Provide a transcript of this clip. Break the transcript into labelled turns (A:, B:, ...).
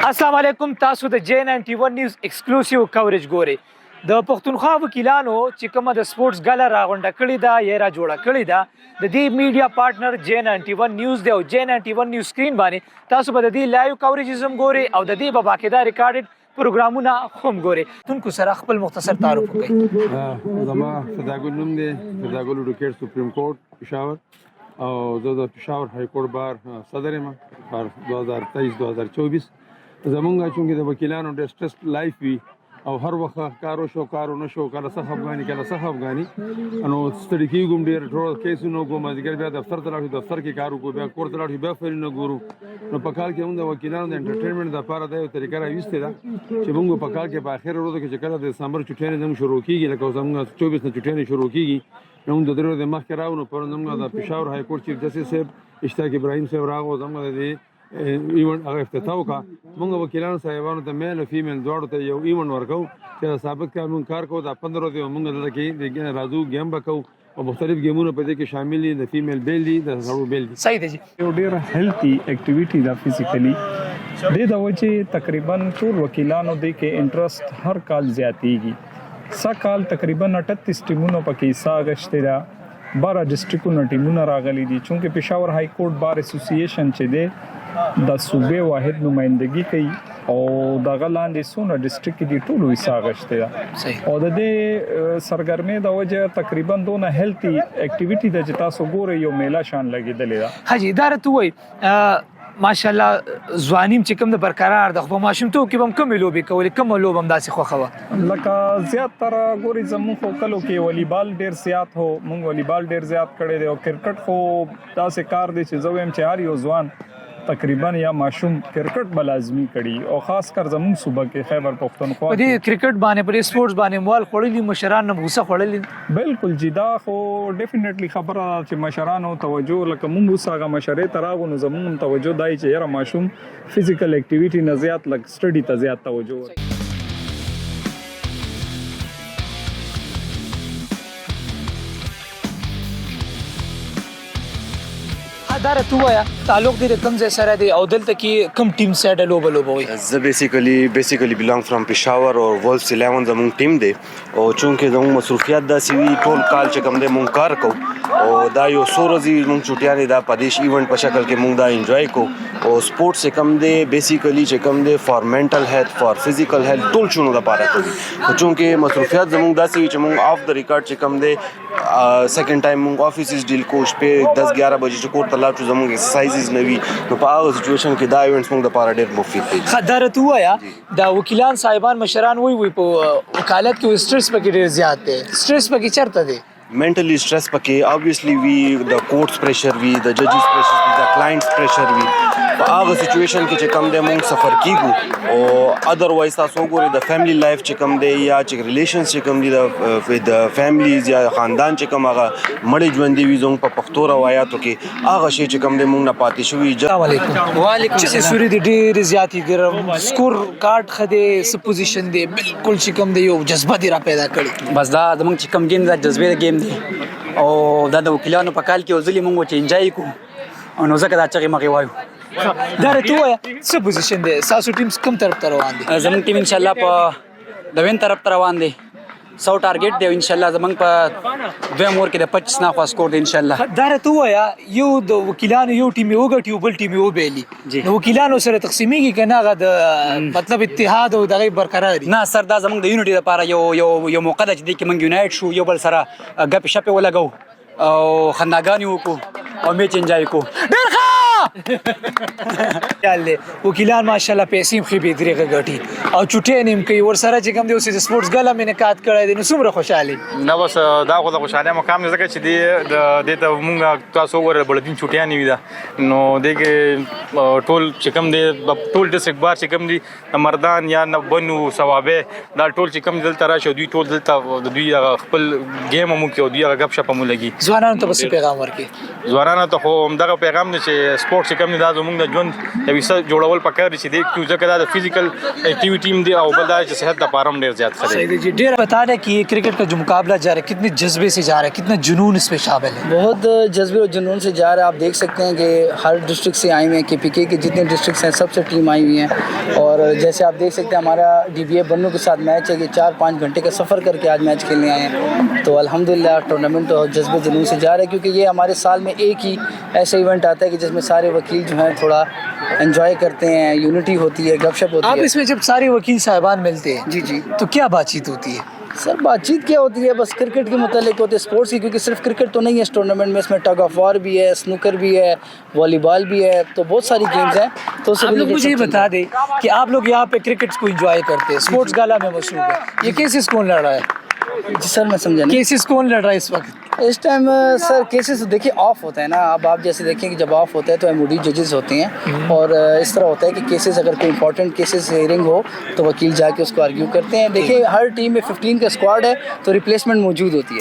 A: السلام علیکم تاسو د J91 نیوز ایکسکلوسیو کوریج ګورئ د پښتونخوا وکیلانو چې کومه د سپورټس ګاله راغونډه کړې ده یا را جوړه کړې ده د دې میډیا پارټنر J91 نیوز دی او J91 نیوز سکرین باندې تاسو به د دې لایو کوریج هم ګورئ او د دې به باقاعده ریکارډډ پروګرامونه هم ګورئ. تونکو سره خپل مختصر تعارف وکړئ.
B: زما فداګل نوم دی فداګل اډوکیټ سپریم کورټ پېښور او زه د پېښور های کورټ بار صدر یم پر 2023-2024. زمونږ چونکې د وکیلانو ډېر سټرس لایف وي او هر وخت کارو شو کارو نشو کله څه افغاني کله څه افغاني نو ستړي کېږم ډېر ټول کیسونه کوم ځکه بیا دفتر ته لاړ دفتر کې کار وکړو بیا کور ته لاړ بیا فایلونه ګورو نو په کال کې موږ د وکیلانو د انټرټینمنټ لپاره دا یو طریقه راوستې ده چې موږ په کال کې په اخر ورځ کې چې کله د دسمبر چټیانې زموږ شروع کېږي لکه زموږ 24 نه چټیانې شروع کېږي نو د درو د مخکې راو نو پر زموږ د پېښور های کورټ چیف جسټس صاحب اشتاق ابراهیم صاحب راغو زموږ د ایونت هغه افتتاح وکړه موږ وکیلانو صاحبانو ته میل او فیمیل دواړو ته یو ایونت ورکو چې ثابت کار موږ کار کوو د 15 ورځې موږ دلته کې د راځو گیم وکړو او مختلف گیمونه په دې کې شامل دي د فیمیل بیل دي د سړو بیل دي.
A: صحیح دی جی.
C: یو ډیر هیلتي اکټیویټي دا فزیکلی د وجه تقریبا ټول وکیلانو د کې انټرست هر کال زیاتېږي. سکال تقریبا 38 ټیمونو پکې حصہ غشته را 12 ډیسټریکټونو ټیمونه راغلي دي چونکه پېښور های کورټ بار اسوسییشن چې دی د صوبې واحد نمائندګي کوي او د غلاندې سونه ډیسټریکټ دي ټولو حصہ غشته او د دې سرګرمۍ د وجه تقریبا دونه هیلتي اکټیویټي د جتا سو ګوره یو میلا شان لګیدلې ده.
A: حاجی اداره وای ماشاءالله ځوانیم چې کوم د برقرار د خو ماشومتوب کې هم کوم لوبي کولې کوم لوب هم داسې خوخه
C: لکه زیات تر ګوري زموږ خو کلو کې والیبال ډیر زیات هو مونږ والیبال ډیر زیات کړی دی او کرکټ خو داسې کار دی چې زه هم چې هر یو ځوان تقریبا یا ماشوم کرکټ بلازمی کړي او خاص کر زموږ صوبه کې خیبر پختونخوا
A: په دې کرکټ باندې پر سپورټس باندې مال خړلې مشران نه غوسه خړلې
C: بالکل جدا خو ډیفینیټلی خبره چې مشرانو توجه لکه موږ وساغه مشرې تراغو نو زموږ توجه دای چې یاره ماشوم فزیکل اکټیویټي نه زیات لک سټډي ته زیات توجه
A: اداره تو وایا تعلق دې کوم ځای سره دی او دلته کې کوم ټیم سره لوبوي
D: زه بیسیکلی بیلانګ فرام پېښور او ولفز 11 زموږ ټیم دی او چونکه زموږ مصروفیات داسې وي ټول کال چې کوم دی مونږ کار کوو او دا یو څو ورځې مونږ چټیانې دا پدیش ایونت په شکل کې مونږ دا انجوای کوو او سپورټس چې کوم دی بیسیکلی چې کوم دی فار منټل هیلث فار فزیکل هیلث ټول شنو لپاره کوي چونکه مصروفیات زموږ داسې وي چې مونږ اف د ریکارډ چې کوم دی سیکنډ ټایم مونږ افیسز ډیل کو شپې 10-11 بجې چې کور ته لاړ شو زموږ ایکسرسایزز نه وي نو په هغه سچویشن کې دا ایونټس مونږ لپاره ډېر مفید دي.
A: خداره تو وایا دا وکیلان صاحبان مشران وي په وکالت کې سټرس پکې ډېر زیات دی سټرس پکې چرته دی
D: mentally stress پکې obviously وی د کوټس پریشر وی د ججز پریشر وی د کلاینټس پریشر وی په هغه سچویشن کې چې کم دی مونږ سفر کیږو او ادروایز تاسو وګورئ د فیملی لایف چې کم دی یا چې ریلیشنز چې کم دي د فیملیز یا خاندان چې کم هغه مړی ژوند دی زموږ په پښتو روایتو کې هغه شی چې کم دی مونږ نه پاتې شوی.
A: السلام علیکم. وعلیکم السلام. سوري دی ډېر زیاتی ګرم سکور کارت خدي سپوزیشن دی بالکل چې کم دی یو جذبه دی را پیدا کړی
E: بس دا زموږ چې کم گیم دا جذبه گیم او دا د وکیلانو په کال کې وزلي مونږ چې انجای کو او نو ځکه دا چې مخې وایو
A: دا رته وایا څه پوزیشن دی ساسو ټیم کوم طرف ته روان دي
E: زموږ ټیم ان شاء الله په د وین طرف ته روان دي 100 ټارګټ دی ان شاء الله زموږ په دویم اور کې د 25 نه خاص سکور دی ان شاء الله.
A: دا رته وایا یو د وکیلانو یو ټیم یو غټ یو بل ټیم یو بیلی نو وکیلانو سره تقسیمیږي کنه هغه د مطلب اتحاد او دغه برقرار دي
E: نه سر دا زموږ د یونټي لپاره یو موقع ده چې د کې مونږ یونایټ شو یو بل سره غپ شپ ولګو او خنداګانی وکړو او میچ انجای کو ډېر ښه
A: یاله وکیلان ماشاءالله پیسې خې به درېغه غټي او چټې نیم کوي ور سره چې کوم دی اوس د سپورټس ګاله مې نکات کړی دی نو څومره خوشاله
F: نه بس دا خو د خوشاله مقام ځکه چې دی د ته مونږ تاسو ور بلدین چټیا نیوي دا نو دغه ټول چې کوم دی ټول ډیسټریکټ بار چې کوم دی مردان یا نه بنو ثوابه دا ټول چې کوم دلته راشه دوی ټول دلته د دوی خپل گیم مو کې او دوی غب شپ مو لګي
A: ځوانانو ته څه پیغام ورکړي
F: ځوانانو ته خو دغه پیغام دی چې سپورټس سپورټ چې کوم دا زموږ د ژوند یو څه جوړول پکار دي چې د ځکه دا د فزیکل ایکټیویټی هم دی او بل دا چې صحت د پاره هم ډیر زیات ښه دی.
A: जी डेरा बता रहे कि ये क्रिकेट का जो मुकाबला जा रहा है कितने जज्बे से जा रहा है, कितना जुनून इसमें शामिल है.
G: बहुत जज्बे और जुनून से जा रहा है. आप देख सकते हैं कि हर डिस्ट्रिक्ट से आए हुए हैं, KPK के जितने डिस्ट्रिक्ट हैं सबसे टीम आई हुई हैं. और जैसे आप देख सकते हैं हमारा DBA बन्नू के साथ मैच है कि 4-5 घंटे का सफ़र करके आज मैच खेलने आए हैं. तो अल्हम्दुलिल्लाह टूर्नामेंट तो जज्बे जुनून से जा रहा है क्योंकि ये हमारे साल में एक ही ऐसा इवेंट आता है कि जिसमें सारे वकील जो हैं थोड़ा एंजॉय करते हैं, यूनिटी होती है, गपशप होती
A: आप
G: है.
A: इसमें जब सारे वकील साहिबान मिलते हैं
G: जी जी.
A: तो क्या बातचीत होती है?
G: सर बातचीत क्या होती है, बस क्रिकेट के मुतालिक होती है, स्पोर्ट्स की, क्योंकि सिर्फ क्रिकेट तो नहीं है इस टूर्नामेंट में, इसमें टग ऑफ वॉर भी है, स्नूकर भी है, वॉलीबॉल भी है, तो बहुत सारी गेम्स हैं. तो
A: आप लोग मुझे ये बता दें कि आप लोग यहाँ पे क्रिकेट को एंजॉय करते हैं, स्पोर्ट्स गाला में मशहूर है. ये केसेस कौन लड़ रहा है?
G: जी सर मैं समझा नहीं.
A: केसेस कौन लड़ रहा है इस वक्त?
G: इस टाइम सर केसेस देखिए ऑफ होता है ना. अब आप जैसे देखें कि जब ऑफ होता है तो MOD जजेस होते हैं और इस तरह होता है कि केसेस अगर कोई इंपॉर्टेंट केसेस हियरिंग हो तो वकील जाके उसको आर्ग्यू करते हैं. देखिए हर टीम में 15 का स्क्वाड है तो रिप्लेसमेंट मौजूद होती है.